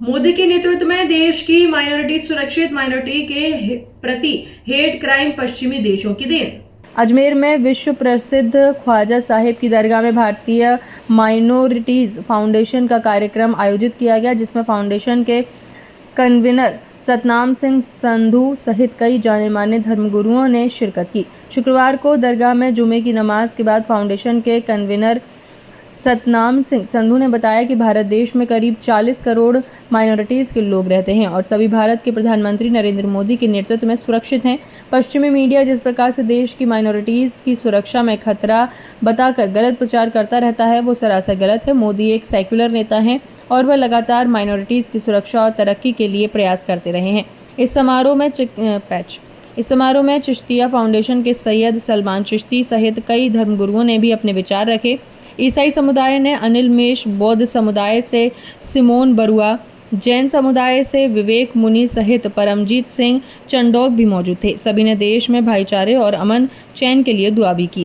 मोदी के नेतृत्व में देश की माइनॉरिटी सुरक्षित, माइनॉरिटी के प्रति हेट क्राइम पश्चिमी देशों की देन। अजमेर में विश्व प्रसिद्ध ख्वाजा साहिब की दरगाह में भारतीय माइनॉरिटीज़ फाउंडेशन का कार्यक्रम आयोजित किया गया, जिसमें फाउंडेशन के कन्वीनर सतनाम सिंह संधू सहित कई जाने माने धर्मगुरुओं ने शिरकत की। शुक्रवार को दरगाह में जुमे की नमाज के बाद फाउंडेशन के कन्वीनर सतनाम सिंह संधू ने बताया कि भारत देश में करीब 40 करोड़ माइनॉरिटीज़ के लोग रहते हैं और सभी भारत के प्रधानमंत्री नरेंद्र मोदी के नेतृत्व में सुरक्षित हैं। पश्चिमी मीडिया जिस प्रकार से देश की माइनॉरिटीज़ की सुरक्षा में खतरा बताकर गलत प्रचार करता रहता है, वो सरासर गलत है। मोदी एक सेक्युलर नेता हैं और वह लगातार माइनॉरिटीज़ की सुरक्षा और तरक्की के लिए प्रयास करते रहे हैं। इस समारोह में चिश्तिया फाउंडेशन के सैयद सलमान चिश्ती सहित कई धर्मगुरुओं ने भी अपने विचार रखे। ईसाई समुदाय ने अनिल मेश, बौद्ध समुदाय से सिमोन बरुआ, जैन समुदाय से विवेक मुनि सहित परमजीत सिंह चंडोक भी मौजूद थे। सभी ने देश में भाईचारे और अमन चैन के लिए दुआ भी की।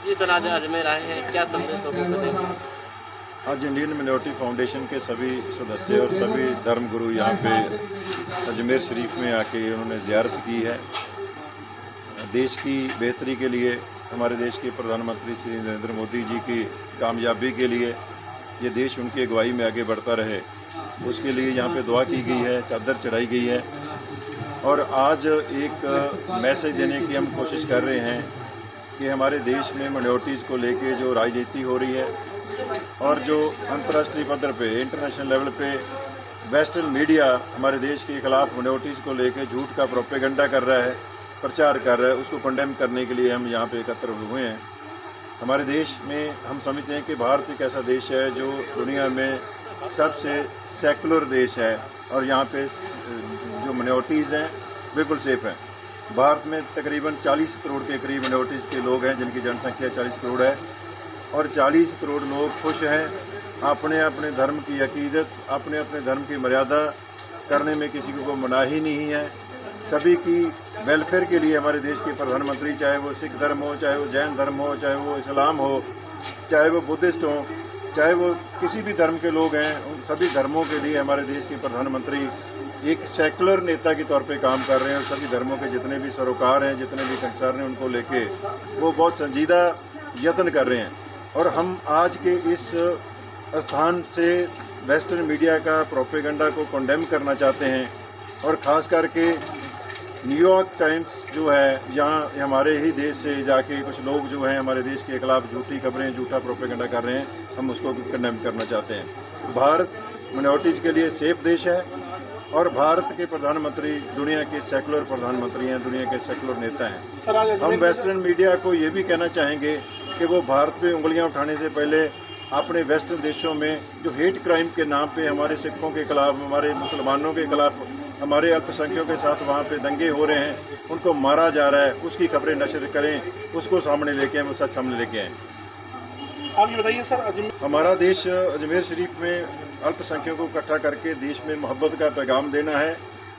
जी सर, आज अजमेर आए हैं, क्या संदेश लोगों को देंगे? आज इंडियन माइनॉरिटी फाउंडेशन के सभी सदस्य और सभी धर्मगुरु यहाँ पे अजमेर शरीफ में आके उन्होंने ज़ियारत की है। देश की बेहतरी के लिए, हमारे देश के प्रधानमंत्री श्री नरेंद्र मोदी जी की कामयाबी के लिए, ये देश उनकी अगुवाई में आगे बढ़ता रहे, उसके लिए यहाँ पे दुआ की गई है, चादर चढ़ाई गई है। और आज एक मैसेज देने की हम कोशिश कर रहे हैं कि हमारे देश में माइनॉरिटीज़ को लेके जो राजनीति हो रही है और जो अंतर्राष्ट्रीय पद्धर पे, इंटरनेशनल लेवल पे वेस्टर्न मीडिया हमारे देश के खिलाफ माइनॉरिटीज़ को लेके झूठ का प्रोपेगेंडा कर रहा है, प्रचार कर रहा है, उसको कंडेम करने के लिए हम यहाँ पे एकत्र हुए हैं। हमारे देश में हम समझते हैं कि भारत एक ऐसा देश है जो दुनिया में सबसे सेकुलर देश है और यहाँ पे जो माइनॉरिटीज़ हैं बिल्कुल सेफ हैं। भारत में तकरीबन 40 करोड़ के करीब माइनॉरिटीज़ के लोग हैं, जिनकी जनसंख्या 40 करोड़ है और 40 करोड़ लोग खुश हैं। अपने अपने धर्म की अकीदत, अपने अपने धर्म की मर्यादा करने में किसी को मनाही नहीं है। सभी की वेलफेयर के लिए हमारे देश के प्रधानमंत्री, चाहे वो सिख धर्म हो, चाहे वो जैन धर्म हो, चाहे वो इस्लाम हो, चाहे वो बुद्धिस्ट हो, चाहे वो किसी भी धर्म के लोग हैं, उन सभी धर्मों के लिए हमारे देश के प्रधानमंत्री एक सेकुलर नेता के तौर पे काम कर रहे हैं और सभी धर्मों के जितने भी सरोकार हैं, जितने भी कंसर्न हैं, उनको लेके वो बहुत संजीदा यत्न कर रहे हैं। और हम आज के इस स्थान से वेस्टर्न मीडिया का प्रोपेगेंडा को कंडेम करना चाहते हैं और ख़ास करके न्यूयॉर्क टाइम्स जो है, यहाँ हमारे ही देश से जाके कुछ लोग जो हैं हमारे देश के खिलाफ झूठी खबरें, झूठा प्रोपेगेंडा कर रहे हैं, हम उसको कंडेम करना चाहते हैं। भारत माइनॉरिटीज़ के लिए सेफ देश है और भारत के प्रधानमंत्री दुनिया के सेकुलर प्रधानमंत्री हैं, दुनिया के सेकुलर नेता हैं। हम वेस्टर्न मीडिया को ये भी कहना चाहेंगे कि वो भारत पे उंगलियां उठाने से पहले अपने वेस्टर्न देशों में जो हेट क्राइम के नाम पे हमारे सिखों के खिलाफ, हमारे मुसलमानों के खिलाफ, हमारे अल्पसंख्यकों के साथ वहाँ पे दंगे हो रहे हैं, उनको मारा जा रहा है, उसकी खबरें नशर करें, उसको सामने लेके आएँ, वो सच सामने लेके आएँ। आप ये बताइए सर, हमारा देश अजमेर शरीफ में अल्पसंख्यकों को इकट्ठा करके देश में मोहब्बत का पैगाम देना है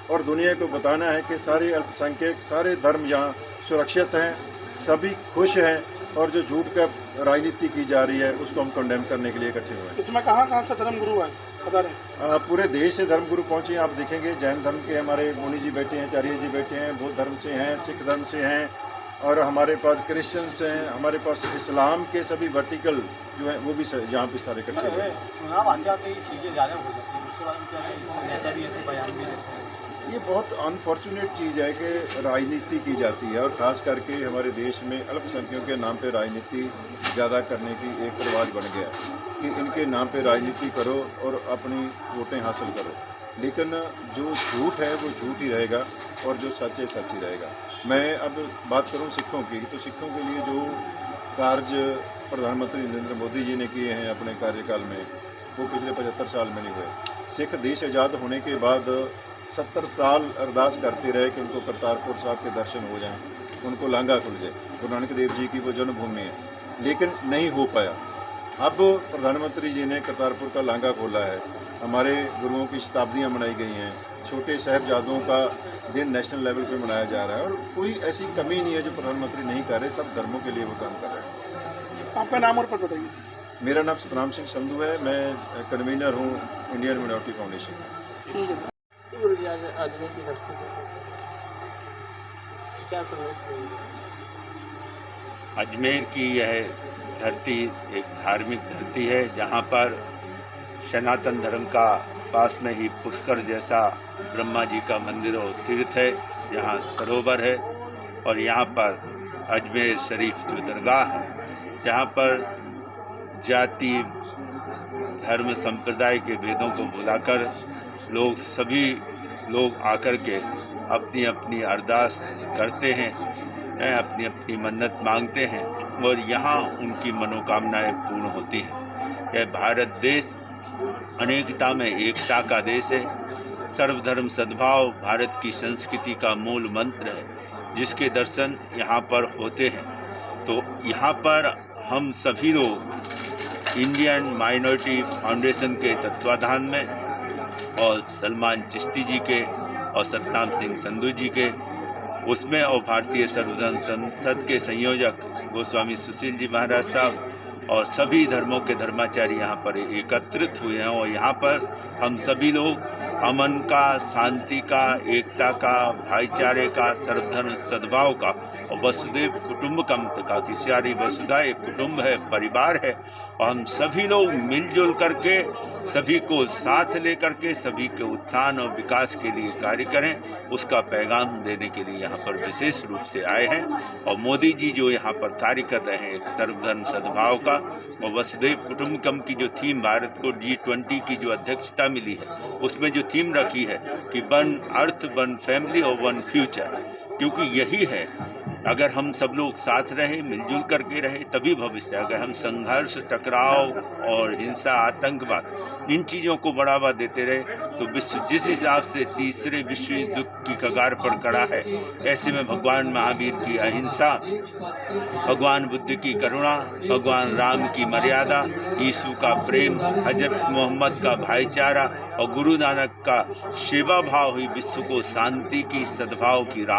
और दुनिया को बताना है कि सारे अल्पसंख्यक, सारे धर्म यहाँ सुरक्षित हैं, सभी खुश हैं और जो झूठ का राजनीति की जा रही है उसको हम कंडेम करने के लिए इकट्ठे हुए हैं। इसमें कहाँ से धर्मगुरु हैं बता रहे? पूरे देश से धर्मगुरु पहुँचे। आप देखेंगे जैन धर्म के हमारे मुनि जी बैठे हैं, आचार्य जी बैठे हैं, बौद्ध धर्म से हैं, सिख धर्म से हैं और हमारे पास क्रिश्चियंस हैं, हमारे पास इस्लाम के सभी वर्टिकल जो है वो भी यहाँ पे सारे इकट्ठे हुए हैं। चुनाव आते आते ये चीज़ें ज़्यादा हो जाती हैं, उसके बाद में क्या है, नेता भी ऐसे बयान भी देते हैं। ये बहुत अनफॉर्चुनेट चीज़ है कि राजनीति की जाती है और ख़ास करके हमारे देश में अल्पसंख्यकों के नाम पे राजनीति ज़्यादा करने की एक रिवाज बन गया है कि इनके नाम पे राजनीति करो और अपनी वोटें हासिल करो, लेकिन जो झूठ है वो झूठ ही रहेगा और जो सच है सच ही रहेगा। मैं अब बात करूं सिखों की, तो सिखों के लिए जो कार्य प्रधानमंत्री नरेंद्र मोदी जी ने किए हैं अपने कार्यकाल में, वो पिछले 75 साल में नहीं हुए। सिख देश आज़ाद होने के बाद 70 साल अरदास करते रहे कि उनको करतारपुर साहब के दर्शन हो जाएं, उनको लांघा खुल जाए, गुरु नानक देव जी की वो जन्मभूमि है, लेकिन नहीं हो पाया। अब प्रधानमंत्री जी ने करतारपुर का लांघा खोला है, हमारे गुरुओं की शताब्दियाँ मनाई गई हैं, छोटे साहिबजादों का दिन नेशनल लेवल पे मनाया जा रहा है और कोई ऐसी कमी नहीं है जो प्रधानमंत्री नहीं कर रहे, सब धर्मों के लिए वो काम कर रहे हैं। आपका नाम और पद बताइए। मेरा नाम सतनाम सिंह संधू है, मैं कन्वीनर हूँ इंडियन मिनोरिटी फाउंडेशन का। गुरु जी आज अजमेर की धरती पर क्या संदेश देंगे? अजमेर की यह धरती एक धार्मिक धरती है, जहाँ पर सनातन धर्म का पास में ही पुष्कर जैसा ब्रह्मा जी का मंदिर और तीर्थ है, यहाँ सरोवर है और यहाँ पर अजमेर शरीफ जो दरगाह है, जहाँ पर जाति धर्म संप्रदाय के भेदों को भुलाकर सभी लोग आकर के अपनी अपनी अरदास करते हैं, अपनी अपनी मन्नत मांगते हैं और यहाँ उनकी मनोकामनाएं पूर्ण होती हैं। यह भारत देश अनेकता में एकता का देश है। सर्वधर्म सद्भाव भारत की संस्कृति का मूल मंत्र है, जिसके दर्शन यहाँ पर होते हैं। तो यहाँ पर हम सभी लोग इंडियन माइनॉरिटी फाउंडेशन के तत्वाधान में और सलमान चिश्ती जी के और सतनाम सिंह संधू जी के उसमें और भारतीय सर्वधर्म संसद के संयोजक गोस्वामी सुशील जी महाराज साहब और सभी धर्मों के धर्माचार्य यहाँ पर एकत्रित हुए हैं और यहाँ पर हम सभी लोग अमन का, शांति का, एकता का, भाईचारे का, सर्वधर्म सद्भाव का और वसुदेव कुटुंबकम का कि सारी वसुधा एक कुटुंब है, परिवार है और हम सभी लोग मिलजुल करके सभी को साथ लेकर के सभी के उत्थान और विकास के लिए कार्य करें, उसका पैगाम देने के लिए यहाँ पर विशेष रूप से आए हैं। और मोदी जी जो यहाँ पर कार्य कर रहे हैं एक सर्वधर्म सद्भाव का और वसुधैव कुटुंबकम की जो थीम भारत को G20 की जो अध्यक्षता मिली है, उसमें जो थीम रखी है कि वन अर्थ, वन फैमिली और वन फ्यूचर, क्योंकि यही है अगर हम सब लोग साथ रहे, मिलजुल करके रहे, तभी भविष्य। अगर हम संघर्ष, टकराव और हिंसा, आतंकवाद इन चीज़ों को बढ़ावा देते रहे तो विश्व जिस हिसाब से तीसरे विश्व युद्ध की कगार पर खड़ा है, ऐसे में भगवान महावीर की अहिंसा, भगवान बुद्ध की करुणा, भगवान राम की मर्यादा, यीशु का प्रेम, हजरत मोहम्मद का भाईचारा और गुरु नानक का सेवा भाव ही विश्व को शांति की, सद्भाव की राह